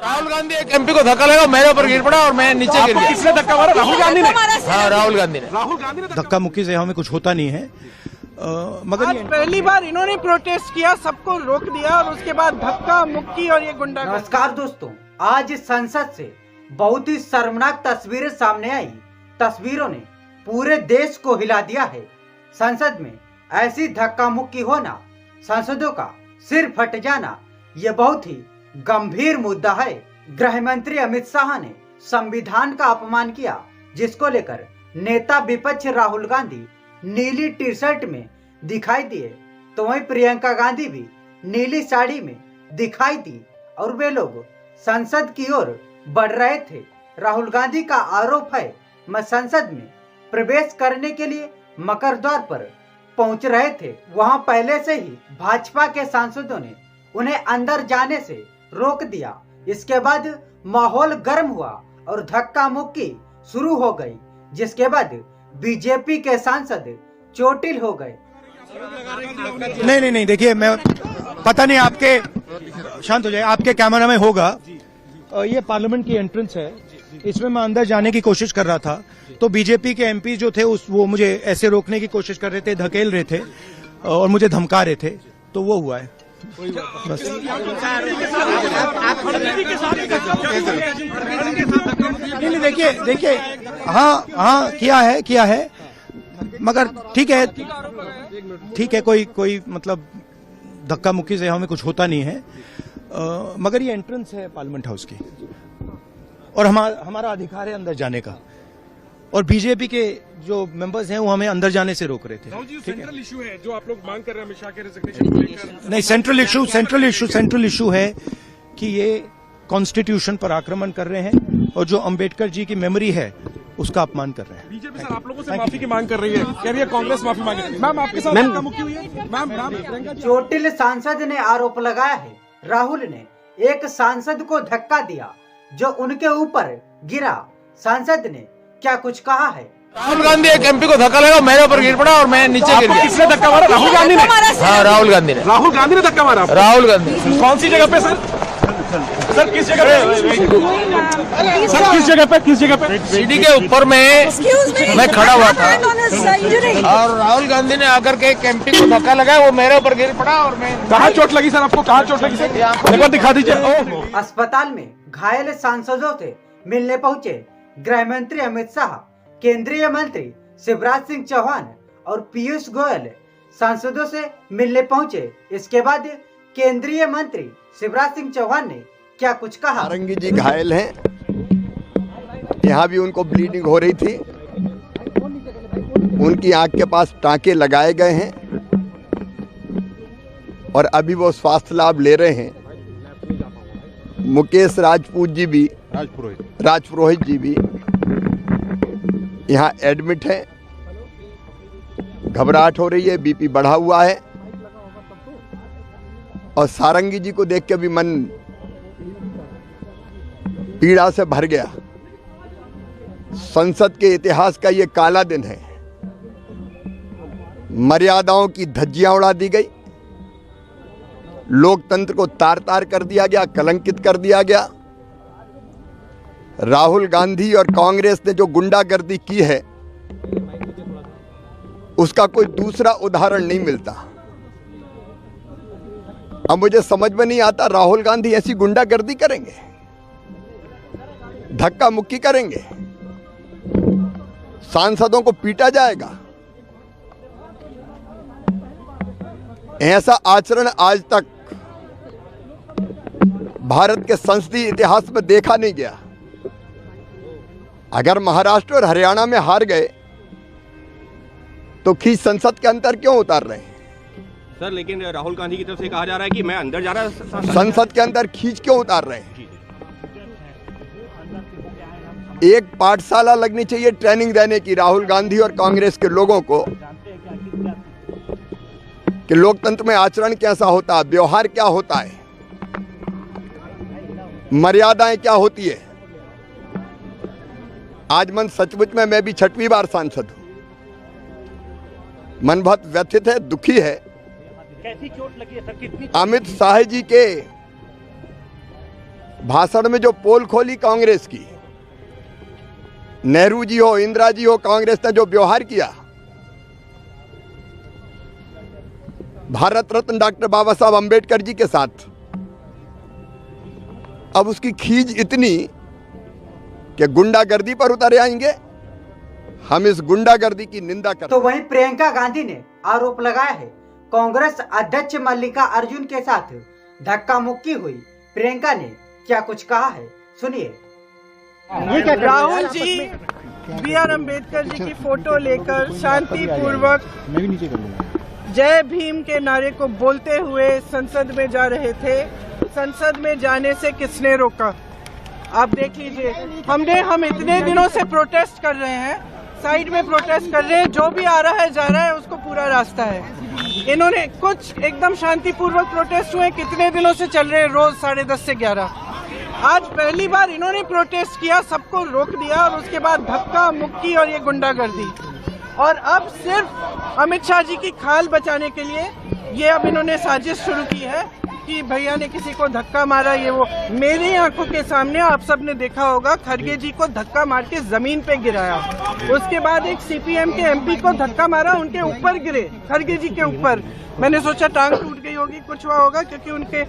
राहुल गांधी एक एमपी को धक्का लगा, मेरे ऊपर गिर पड़ा और मैं नीचे गिर गया। किसने धक्का मारा? राहुल गांधी ने। हाँ, राहुल गांधी ने। राहुल गांधी ने धक्का मुक्की से हमें कुछ होता नहीं है, मगर आज पहली बार इन्होंने प्रोटेस्ट किया, सबको रोक दिया और उसके बाद धक्का मुक्की और ये गुंडा। नमस्कार दोस्तों, आज संसद से बहुत ही शर्मनाक तस्वीरें सामने आई। तस्वीरों ने पूरे देश को हिला दिया है। संसद में ऐसी धक्का मुक्की होना, सांसदों का सिर फट जाना, ये बहुत ही गंभीर मुद्दा है। गृह मंत्री अमित शाह ने संविधान का अपमान किया, जिसको लेकर नेता विपक्ष राहुल गांधी नीली टी शर्ट में दिखाई दिए, तो वहीं प्रियंका गांधी भी नीली साड़ी में दिखाई दी और वे लोग संसद की ओर बढ़ रहे थे। राहुल गांधी का आरोप है, मैं संसद में प्रवेश करने के लिए मकर द्वार पर पहुंच रहे थे। वहां पहले से ही भाजपा के सांसदों ने उन्हें अंदर जाने से रोक दिया। इसके बाद माहौल गर्म हुआ और धक्का मुक्की शुरू हो गई, जिसके बाद बीजेपी के सांसद चोटिल हो गए। नहीं, देखिए, मैं पता नहीं, आपके शांत हो जाए, आपके कैमरा में होगा। ये पार्लियामेंट की एंट्रेंस है, इसमें मैं अंदर जाने की कोशिश कर रहा था, तो बीजेपी के एमपी जो थे वो मुझे ऐसे रोकने की कोशिश कर रहे थे, धकेल रहे थे और मुझे धमका रहे थे, तो वो हुआ है बस। देखिए, हाँ, किया है, मगर ठीक है, कोई मतलब धक्का मुक्की से हमें कुछ होता नहीं है, मगर ये एंट्रेंस है पार्लियामेंट हाउस की और हमारा अधिकार है अंदर जाने का, और बीजेपी के जो मेंबर्स हैं वो हमें अंदर जाने से रोक रहे थे। सेंट्रल इशू है जो आप लोग मांग कर रहे हैं अमित शाह के रेजिग्नेशन को लेकर। नहीं, सेंट्रल इशू है कि ये कॉन्स्टिट्यूशन पर आक्रमण कर रहे हैं और जो अंबेडकर जी की मेमोरी है उसका अपमान कर रहे हैं। बीजेपी सर आप लोगों से माफी की मांग कर रही है, कह रही है कांग्रेस माफी मांगे। मैम, आपके साथ धक्का मुक्की हुई है? मैम, चोटिल सांसद ने आरोप लगाया है, राहुल ने एक सांसद को धक्का दिया जो उनके ऊपर गिरा। सांसद ने क्या कुछ कहा है? राहुल गांधी एक एमपी को धक्का लगा, मेरे ऊपर गिर पड़ा और मैं नीचे गिर गया। किसने धक्का मारा? राहुल गांधी ने। हाँ, राहुल गांधी ने। राहुल गांधी ने धक्का मारा। राहुल गांधी। कौन सी जगह पे सर? सर किस जगह पे? सर किस जगह पे? सीढ़ी के ऊपर में मैं खड़ा हुआ था और राहुल गांधी ने आकर के एक एमपी को धक्का लगाया, वो मेरे ऊपर गिर पड़ा और मैं। कहाँ चोट लगी सर आपको? कहाँ चोट लगी सर? एक बार दिखा दीजिए। अस्पताल में घायल सांसदों से मिलने पहुंचे गृह मंत्री अमित शाह, केंद्रीय मंत्री शिवराज सिंह चौहान और पीयूष गोयल सांसदों से मिलने पहुंचे। इसके बाद केंद्रीय मंत्री शिवराज सिंह चौहान ने क्या कुछ कहा? सारंगी जी घायल हैं, यहाँ भी उनको ब्लीडिंग हो रही थी, उनकी आंख के पास टांके लगाए गए हैं और अभी वो स्वास्थ्य लाभ ले रहे हैं। मुकेश राजपुरोहित जी भी यहाँ एडमिट है, घबराहट हो रही है, बीपी बढ़ा हुआ है और सारंगी जी को देख के भी मन पीड़ा से भर गया। संसद के इतिहास का ये काला दिन है। मर्यादाओं की धज्जियां उड़ा दी गई, लोकतंत्र को तार तार कर दिया गया, कलंकित कर दिया गया। राहुल गांधी और कांग्रेस ने जो गुंडागर्दी की है उसका कोई दूसरा उदाहरण नहीं मिलता। अब मुझे समझ में नहीं आता, राहुल गांधी ऐसी गुंडागर्दी करेंगे, धक्का मुक्की करेंगे, सांसदों को पीटा जाएगा? ऐसा आचरण आज तक भारत के संसदीय इतिहास में देखा नहीं गया। अगर महाराष्ट्र और हरियाणा में हार गए तो खींच संसद के अंदर क्यों उतार रहे हैं सर? लेकिन राहुल गांधी की तरफ से कहा जा रहा है कि मैं अंदर जा रहा, संसद के अंदर खींच क्यों उतार रहे हैं? एक पाठशाला लगनी चाहिए ट्रेनिंग देने की राहुल गांधी और कांग्रेस के लोगों को कि लोकतंत्र में आचरण कैसा होता है, व्यवहार क्या होता है, मर्यादाएं क्या होती है। आज मन सचमुच में मैं भी 6वीं बार सांसद हूं, मन बहुत व्यथित है, दुखी है। कैसी चोट लगी है सर? कितनी? अमित शाह जी के भाषण में जो पोल खोली कांग्रेस की, नेहरू जी हो, इंदिरा जी हो, कांग्रेस ने जो व्यवहार किया, भारत रत्न डॉक्टर बाबा साहब अंबेडकर जी के साथ, अब उसकी खींच इतनी कि गुंडागर्दी पर उतर आएंगे। हम इस गुंडागर्दी की निंदा करते। तो वहीं प्रियंका गांधी ने आरोप लगाया है कांग्रेस अध्यक्ष मल्लिका अर्जुन के साथ धक्का मुक्की हुई। प्रियंका ने क्या कुछ कहा है, सुनिए। राहुल जी बी.आर. अम्बेडकर जी की फोटो लेकर शांतिपूर्वक जय भीम के नारे को बोलते हुए संसद में जा रहे थे। संसद में जाने से किसने रोका? आप देख लीजिए। हम इतने दिनों से प्रोटेस्ट कर रहे हैं, साइड में प्रोटेस्ट कर रहे हैं, जो भी आ रहा है जा रहा है, उसको पूरा रास्ता है। इन्होंने कुछ एकदम शांतिपूर्वक प्रोटेस्ट हुए, कितने दिनों से चल रहे हैं, रोज 10:30 से 11। आज पहली बार इन्होंने प्रोटेस्ट किया, सबको रोक दिया और उसके बाद धक्का मुक्की और ये गुंडागर्दी। और अब सिर्फ अमित शाह जी की खाल बचाने के लिए ये अब इन्होंने साजिश शुरू की है कि भैया ने किसी को धक्का मारा, ये वो। मेरी आंखों के सामने आप सबने देखा होगा, खड़गे जी को धक्का मार के जमीन पे गिराया। उसके बाद एक सीपीएम के एमपी को धक्का मारा, उनके ऊपर गिरे, खड़गे जी के ऊपर। मैंने सोचा टांग टूट गई होगी, कुछ हुआ होगा, क्योंकि उनके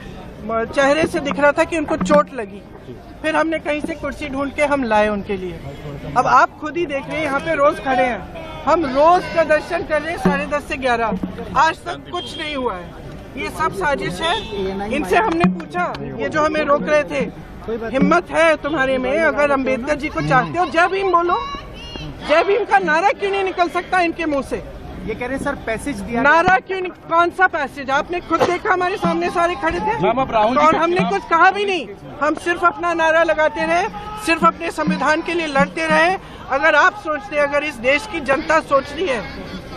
चेहरे से दिख रहा था कि उनको चोट लगी। फिर हमने कहीं से कुर्सी ढूंढ के हम लाए उनके लिए। अब आप खुद ही देख रहे हैं, यहाँ पे रोज खड़े हैं, हम रोज का दर्शन कर रहे हैं 10:30 से 11। आज तक कुछ नहीं हुआ है, ये सब साजिश है। इनसे हमने पूछा, ये जो हमें रोक रहे थे, हिम्मत है तुम्हारे में? अगर अंबेडकर जी को चाहते हो, जय भीम बोलो। जय भीम का नारा क्यों नहीं निकल सकता इनके मुंह से? ये कह रहे हैं सर पैसेज दिया, नारा क्यों नहीं? कौन सा पैसेज? आपने खुद देखा, हमारे सामने सारे खड़े थे और हमने कुछ कहा भी नहीं। हम सिर्फ अपना नारा लगाते रहे, सिर्फ अपने संविधान के लिए लड़ते रहे। अगर आप सोचते, अगर इस देश की जनता सोच रही है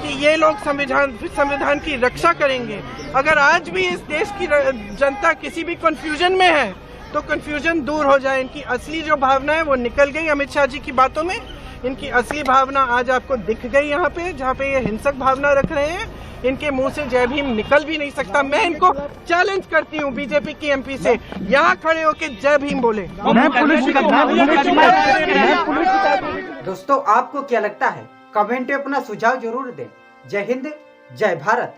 कि ये लोग संविधान की रक्षा करेंगे, अगर आज भी इस देश की जनता किसी भी कंफ्यूजन में है, तो कंफ्यूजन दूर हो जाए। इनकी असली जो भावना है वो निकल गई अमित शाह जी की बातों में। इनकी असली भावना आज आपको दिख गई यहाँ पे, जहाँ पे ये हिंसक भावना रख रहे हैं। इनके मुंह से जय भीम निकल भी नहीं सकता। मैं इनको चैलेंज करती हूँ बीजेपी की एमपी से, यहाँ खड़े होके जय भीम बोले। दोस्तों, आपको क्या लगता है? कमेंट में अपना सुझाव जरूर दें। जय हिंद, जय भारत।